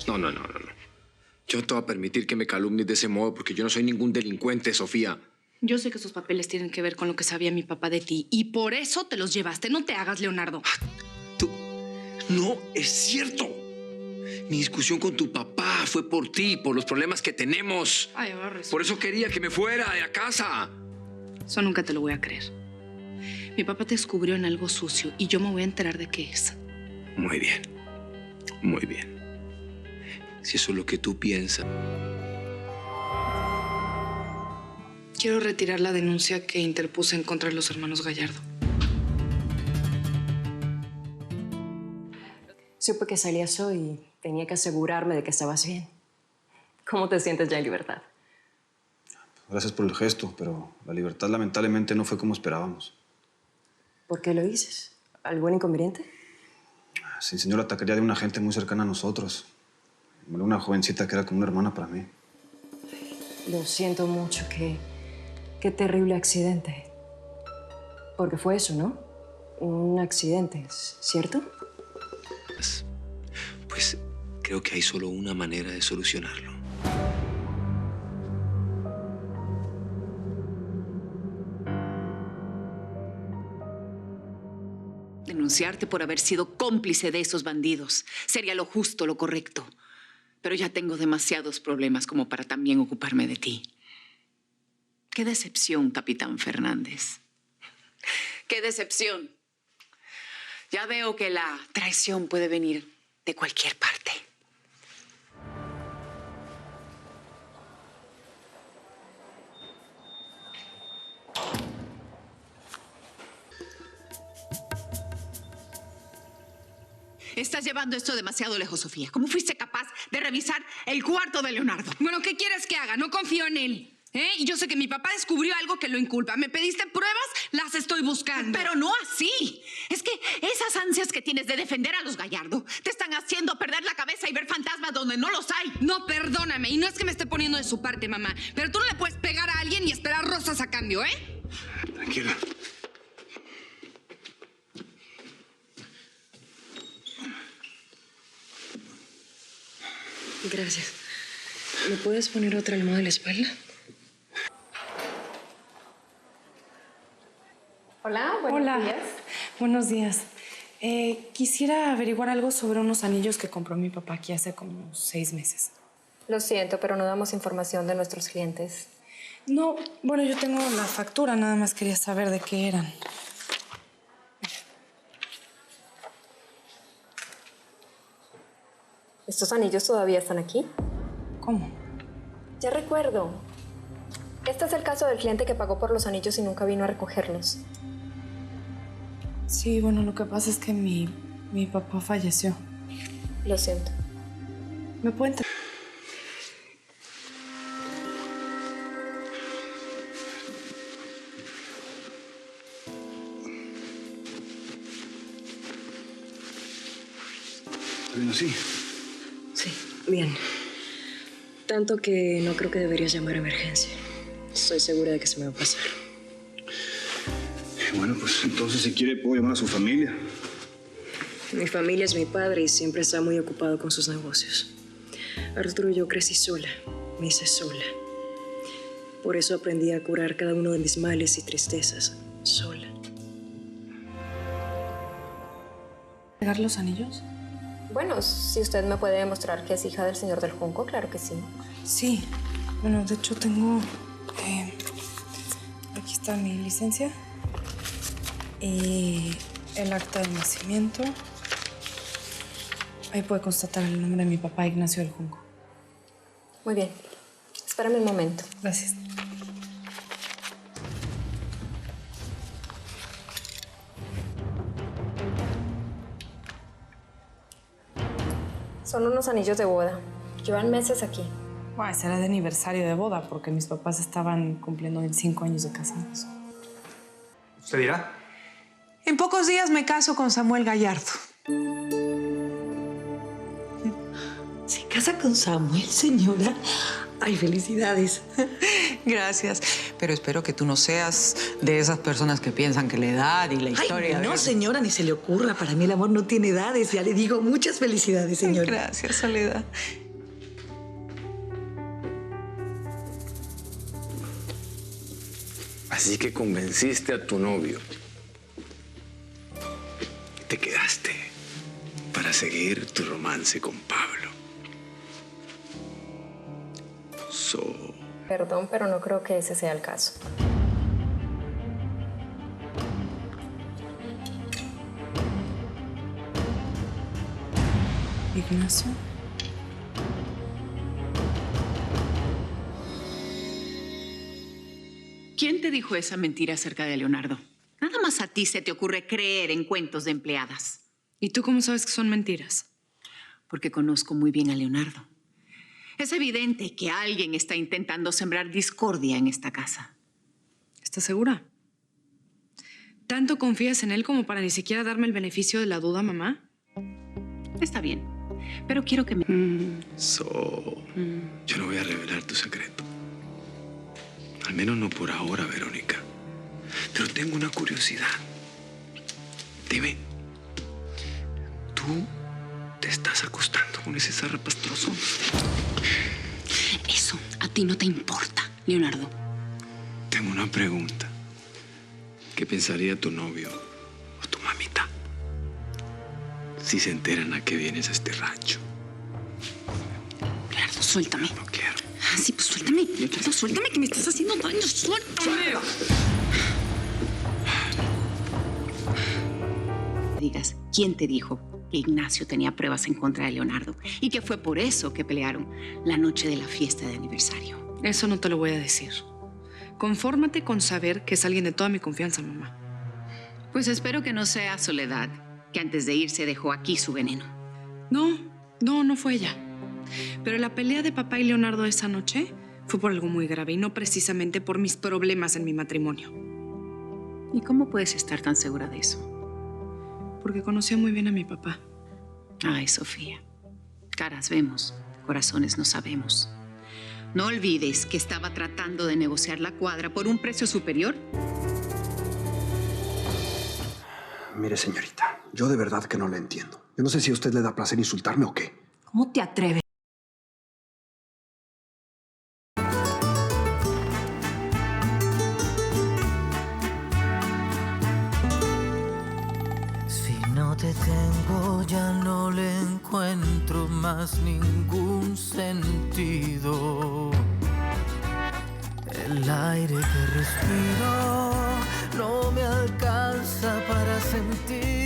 No. Yo no te voy a permitir que me calumnies de ese modo porque yo no soy ningún delincuente, Sofía. Yo sé que esos papeles tienen que ver con lo que sabía mi papá de ti y por eso te los llevaste. No te hagas, Leonardo. Tú... No, es cierto. Mi discusión con tu papá fue por ti, por los problemas que tenemos. Ay, ahora resulta. Por eso quería que me fuera de la casa. Eso nunca te lo voy a creer. Mi papá te descubrió en algo sucio y yo me voy a enterar de qué es. Muy bien. Muy bien. Si eso es lo que tú piensas. Quiero retirar la denuncia que interpuse en contra de los hermanos Gallardo. Supe que salías hoy y tenía que asegurarme de que estabas bien. ¿Cómo te sientes ya en libertad? Gracias por el gesto, pero la libertad lamentablemente no fue como esperábamos. ¿Por qué lo dices? ¿Algún inconveniente? Se enseñó la taquería de una gente muy cercana a nosotros. Una jovencita que era como una hermana para mí. Lo siento mucho. Qué terrible accidente. Porque fue eso, ¿no? Un accidente, ¿cierto? Pues creo que hay solo una manera de solucionarlo. Denunciarte por haber sido cómplice de esos bandidos. Sería lo justo, lo correcto. Pero ya tengo demasiados problemas como para también ocuparme de ti. Qué decepción, Capitán Fernández. Qué decepción. Ya veo que la traición puede venir de cualquier parte. Estás llevando esto demasiado lejos, Sofía. ¿Cómo fuiste capaz de revisar el cuarto de Leonardo? Bueno, ¿qué quieres que haga? No confío en él. Y yo sé que mi papá descubrió algo que lo inculpa. Me pediste pruebas, las estoy buscando. Pero no así. Es que esas ansias que tienes de defender a los Gallardo te están haciendo perder la cabeza y ver fantasmas donde no los hay. No, perdóname. Y no es que me esté poniendo de su parte, mamá. Pero tú no le puedes pegar a alguien y esperar rosas a cambio, ¿eh? Tranquila. Gracias. ¿Me puedes poner otra almohada en la espalda? Hola, buenos días. Buenos días. Quisiera averiguar algo sobre unos anillos que compró mi papá aquí hace como 6 meses. Lo siento, pero no damos información de nuestros clientes. No, bueno, yo tengo la factura, nada más quería saber de qué eran. ¿Estos anillos todavía están aquí? ¿Cómo? Ya recuerdo. Este es el caso del cliente que pagó por los anillos y nunca vino a recogerlos. Sí, bueno, lo que pasa es que mi papá falleció. Lo siento. ¿Me pueden traer? ¿Está bien así? Sí, bien. Tanto que no creo que deberías llamar a emergencia. Estoy segura de que se me va a pasar. Bueno, pues entonces si quiere puedo llamar a su familia. Mi familia es mi padre y siempre está muy ocupado con sus negocios. Arturo y yo crecí sola, me hice sola. Por eso aprendí a curar cada uno de mis males y tristezas, sola. ¿Pegar los anillos? Bueno, si usted me puede demostrar que es hija del señor del Junco, claro que sí. Sí. Bueno, de hecho tengo... aquí está mi licencia. Y el acta de nacimiento. Ahí puede constatar el nombre de mi papá, Ignacio del Junco. Muy bien. Espérame un momento. Gracias. Son unos anillos de boda. Llevan meses aquí. Bueno, será de aniversario de boda, porque mis papás estaban cumpliendo 25 años de casados. ¿Usted dirá? En pocos días me caso con Samuel Gallardo. ¿Se casa con Samuel, señora? Ay, felicidades. Gracias. Pero espero que tú no seas de esas personas que piensan que la edad y la historia... Ay, no, señora, ni se le ocurra. Para mí el amor no tiene edades. Ya le digo, muchas felicidades, señora. Gracias, Soledad. Así que convenciste a tu novio. Te quedaste para seguir tu romance con Pablo. Perdón, pero no creo que ese sea el caso. Ignacio. ¿Quién te dijo esa mentira acerca de Leonardo? Nada más a ti se te ocurre creer en cuentos de empleadas. ¿Y tú cómo sabes que son mentiras? Porque conozco muy bien a Leonardo. Es evidente que alguien está intentando sembrar discordia en esta casa. ¿Estás segura? ¿Tanto confías en él como para ni siquiera darme el beneficio de la duda, mamá? Está bien, pero quiero que me... Yo no voy a revelar tu secreto. Al menos no por ahora, Verónica. Pero tengo una curiosidad. Dime, ¿tú te estás acostando con ese zarrapastroso? Eso a ti no te importa, Leonardo. Tengo una pregunta. ¿Qué pensaría tu novio o tu mamita si se enteran a qué vienes a este rancho? Leonardo, suéltame. No quiero. Ah, sí, pues suéltame. Leonardo, suéltame que me estás haciendo daño. Suéltame. Digas, ¿quién te dijo que Ignacio tenía pruebas en contra de Leonardo y que fue por eso que pelearon la noche de la fiesta de aniversario? Eso no te lo voy a decir. Confórmate con saber que es alguien de toda mi confianza, mamá. Pues espero que no sea Soledad, que antes de irse dejó aquí su veneno. No fue ella. Pero la pelea de papá y Leonardo esa noche fue por algo muy grave y no precisamente por mis problemas en mi matrimonio. ¿Y cómo puedes estar tan segura de eso? Porque conocía muy bien a mi papá. Ay, Sofía, caras vemos, corazones no sabemos. No olvides que estaba tratando de negociar la cuadra por un precio superior. Mire, señorita, yo de verdad que no la entiendo. Yo no sé si a usted le da placer insultarme o qué. ¿Cómo te atreves? Si no te tengo, ya no le encuentro más ningún sentido. El aire que respiro no me alcanza para sentir